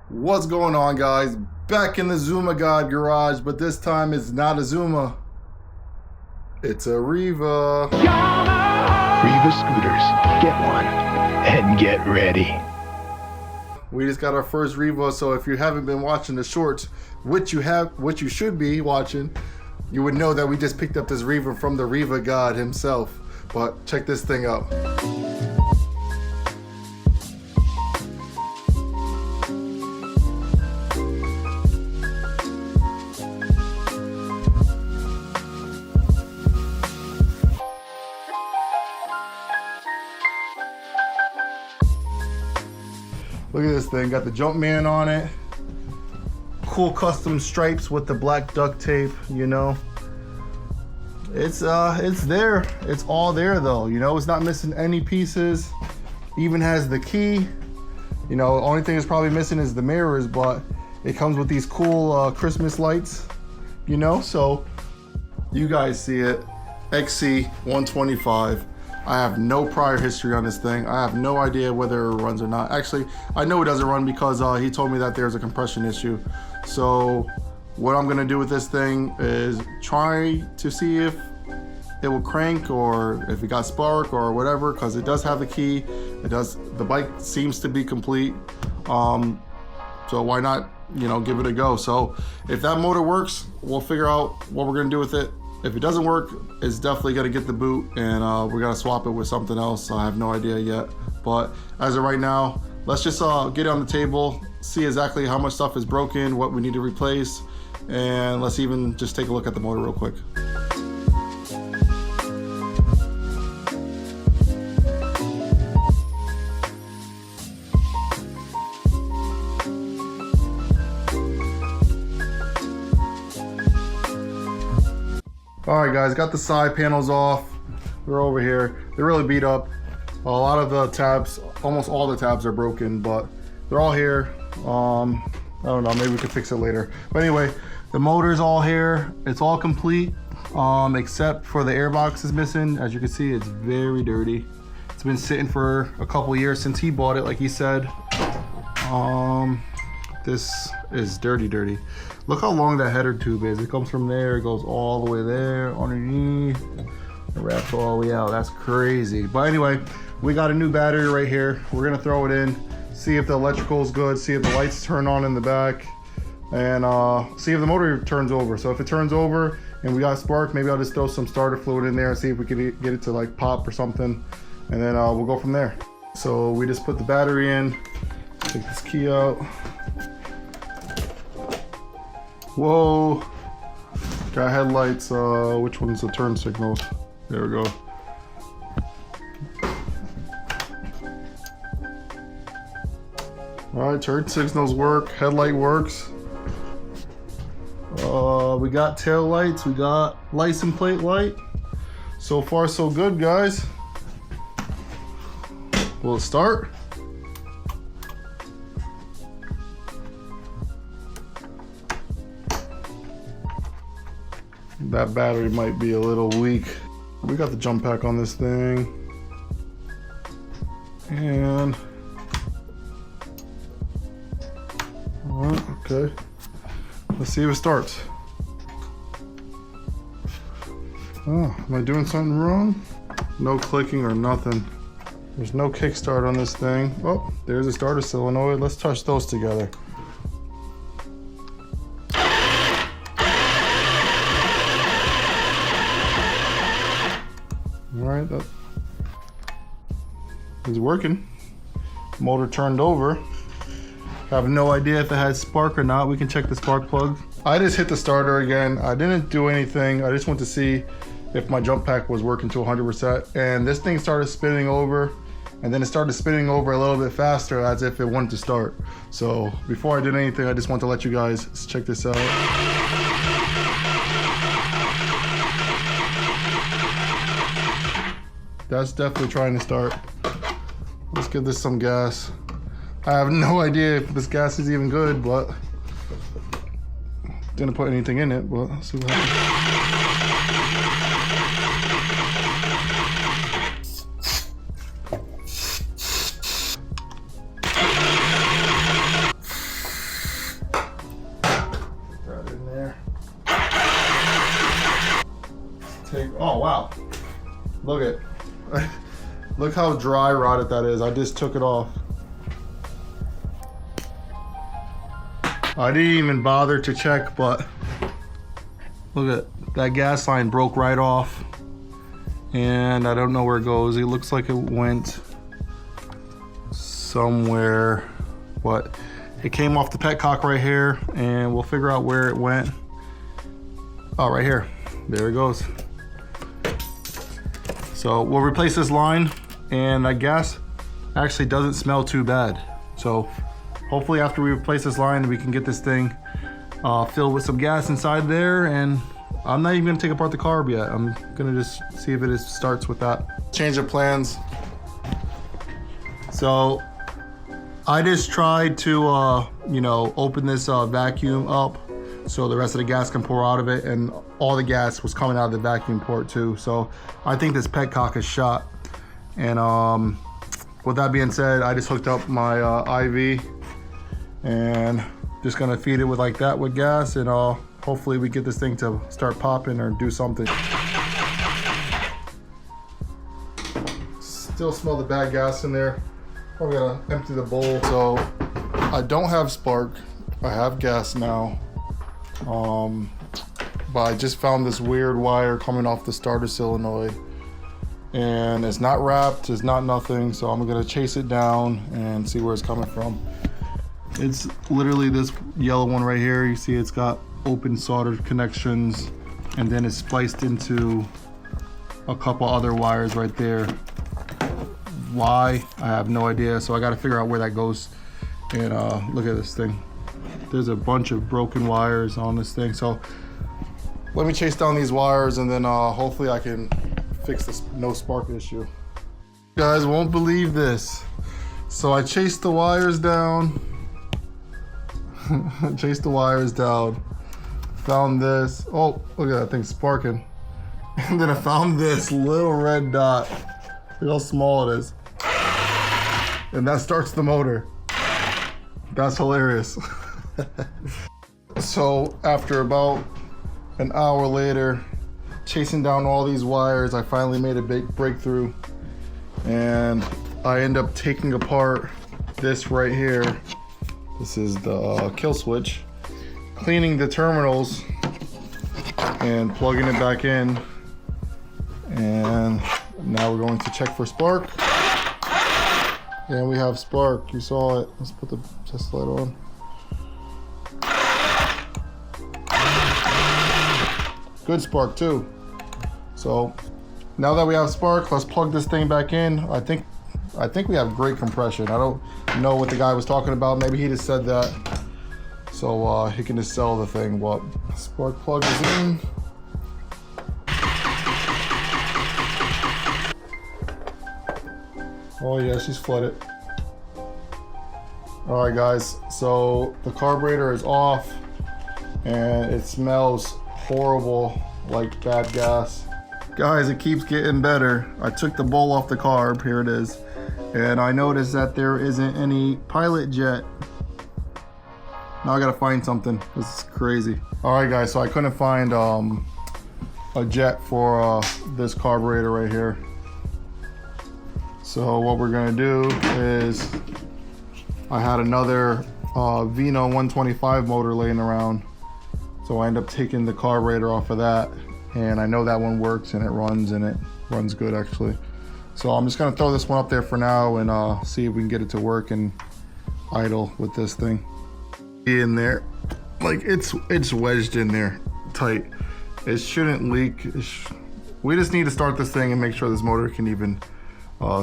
What's going on, guys? Back in the Zuma God garage, but this time it's not a Zuma. It's a Riva. Riva scooters. Get one and get ready. We just got our first Riva, so if you haven't been watching the shorts, which you should be watching, you would know that we just picked up this Riva from the Riva God himself. But check this thing out. Look at this thing, got the Jumpman on it. Cool custom stripes with the black duct tape, you know. It's there. It's all there though, you know. It's not missing any pieces. Even has the key. You know, only thing it's probably missing is the mirrors, but it comes with these cool Christmas lights, you know. So you guys see it. XC125. I have no prior history on this thing. I have no idea whether it runs or not. Actually, I know it doesn't run because he told me that there's a compression issue. So what I'm gonna do with this thing is try to see if it will crank or if it got spark or whatever, because it does have the key. It does. The bike seems to be complete. So why not, you know, give it a go? So if that motor works, we'll figure out what we're gonna do with it. If it doesn't work, it's definitely gonna get the boot and we're gonna swap it with something else. I have no idea yet. But as of right now, let's just get it on the table, see exactly how much stuff is broken, what we need to replace, and let's even just take a look at the motor real quick. All right, guys, got the side panels off. They're over here. They're really beat up. A lot of the tabs, almost all the tabs are broken, but they're all here. I don't know, maybe we can fix it later. But anyway, the motor's all here. It's all complete, except for the airbox is missing. As you can see, it's very dirty. It's been sitting for a couple years since he bought it, like he said. This is dirty. Look how long that header tube is. It comes from there, it goes all the way there, underneath, it wraps all the way out. That's crazy. But anyway, we got a new battery right here. We're gonna throw it in, see if the electrical is good, see if the lights turn on in the back, and see if the motor turns over. So if it turns over and we got spark, maybe I'll just throw some starter fluid in there and see if we can get it to like pop or something, and then we'll go from there. So we just put the battery in, take this key out. Whoa, got headlights. Which one's the turn signals? There we go. All right, turn signals work, headlight works. We got tail lights, we got license plate light. So far so good, guys. Will it start? That battery might be a little weak. We got the jump pack on this thing. And okay. Let's see if it starts. Oh, am I doing something wrong? No clicking or nothing. There's no kickstart on this thing. Oh, there's a starter solenoid. Let's touch those together. Alright, that is working. Motor turned over. Have no idea if it has spark or not. We can check the spark plug. I just hit the starter again. I didn't do anything. I just went to see if my jump pack was working to 100%. And this thing started spinning over, and then it started spinning over a little bit faster as if it wanted to start. So before I did anything, I just want to let you guys check this out. That's definitely trying to start. Let's give this some gas. I have no idea if this gas is even good, but didn't put anything in it, but let's see what happens. Oh wow, look look how dry rotted that is. I just took it off. I didn't even bother to check, but look at that gas line broke right off, and I don't know where it goes. It looks like it went somewhere, but it came off the petcock right here, and we'll figure out where it went. Oh, right here. There it goes. So we'll replace this line, and I guess actually doesn't smell too bad. So hopefully after we replace this line, we can get this thing filled with some gas inside there, and I'm not even gonna take apart the carb yet. I'm gonna just see if it starts with that. Change of plans. So I just tried to, you know, open this vacuum up so the rest of the gas can pour out of it, and all the gas was coming out of the vacuum port too. So I think this petcock is shot. And with that being said, I just hooked up my IV and just gonna feed it with like that with gas, and hopefully we get this thing to start popping or do something. Still smell the bad gas in there. I'm gonna empty the bowl. So I don't have spark, I have gas now. But I just found this weird wire coming off the starter solenoid, and it's not wrapped, it's not nothing. So I'm gonna chase it down and see where it's coming from. It's literally this yellow one right here. You see it's got open soldered connections, and then it's spliced into a couple other wires right there. Why? I have no idea. So I got to figure out where that goes. And look at this thing. There's a bunch of broken wires on this thing. So let me chase down these wires, and then hopefully I can fix this no spark issue. You guys won't believe this. So I chased the wires down. Chased the wires down. Found this. Oh, look at that thing sparking. And then I found this little red dot. Look how small it is. And that starts the motor. That's hilarious. So after about an hour later, chasing down all these wires, I finally made a big breakthrough. And I end up taking apart this right here. This is the kill switch. Cleaning the terminals and plugging it back in. And now we're going to check for spark. And we have spark, you saw it. Let's put the test light on. Good spark too. So now that we have spark, let's plug this thing back in. I think we have great compression. I don't know what the guy was talking about. Maybe he just said that so he can just sell the thing. But spark plug is in. Oh yeah, she's flooded. All right guys, so the carburetor is off and it smells horrible, like bad gas. Guys, it keeps getting better. I took the bowl off the carb, here it is. And I noticed that there isn't any pilot jet. Now I gotta find something, this is crazy. All right guys, so I couldn't find a jet for this carburetor right here. So what we're gonna do is, I had another Vino 125 motor laying around. So I end up taking the carburetor off of that. And I know that one works and it runs good actually. So I'm just gonna throw this one up there for now and see if we can get it to work and idle with this thing. In there, like it's wedged in there tight. It shouldn't leak. We just need to start this thing and make sure this motor can even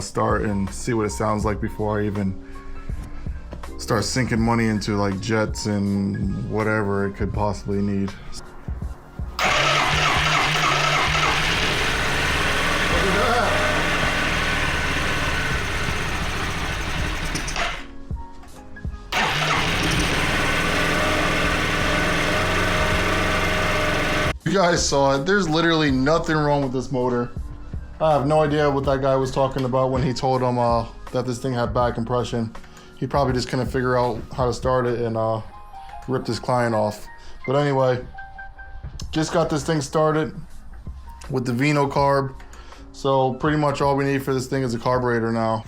start and see what it sounds like before I even start sinking money into like jets and whatever it could possibly need. You guys saw it. There's literally nothing wrong with this motor. I have no idea what that guy was talking about when he told him that this thing had bad compression. He probably just couldn't figure out how to start it and ripped his client off. But anyway, just got this thing started. with the Vino carb. So pretty much all we need for this thing is a carburetor now.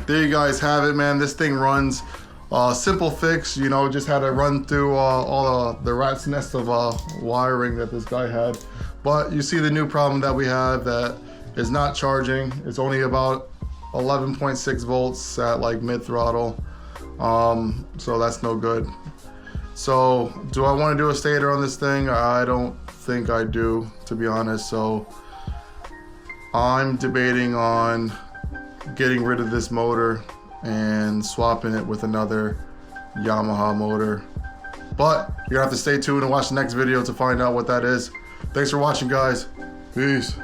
There you guys have it, man. This thing runs. Simple fix, you know, just had to run through all the rat's nest of wiring that this guy had. But you see the new problem that we have, that is not charging. It's only about 11.6 volts at like mid throttle. So that's no good. So do I want to do a stator on this thing? I don't think I do, to be honest. So I'm debating on getting rid of this motor and swapping it with another Yamaha motor. But you're gonna have to stay tuned and watch the next video to find out what that is. Thanks for watching, guys. Peace.